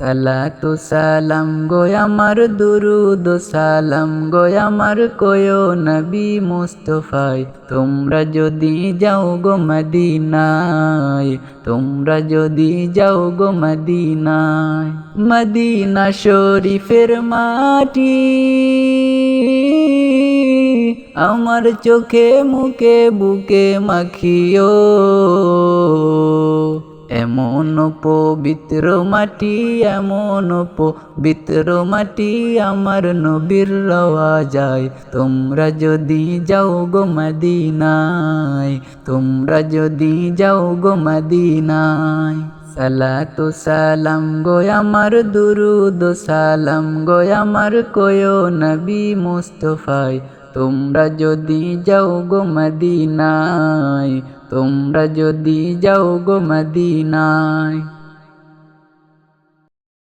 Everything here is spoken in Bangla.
সালাতু সালাম গো আমার দুরুদ সালাম গো আমার কোয়ো নবী মুস্তফায় তোমরা যদি যাও গো মদিনায় তোমরা যদি যাও গো মদিনায় মদিনা শরীফের মাটি আমার চোখে মুখে বুকে মাখিও এমন পবিত্র মাটি এমন পবিত্র মাটি আমার নবীর রওয়া যায় তোমরা যদি যাও গো মদিনায় তোমরা যদি যাও গো মদিনায় সালাতু সালাম গো আমার দুরুদ সালাম গো আমার কোয়ো নবী মুস্তফায় তোমরা যদি যাও গো মদিনায় তোমরা যদি যাও গো মদিনায়।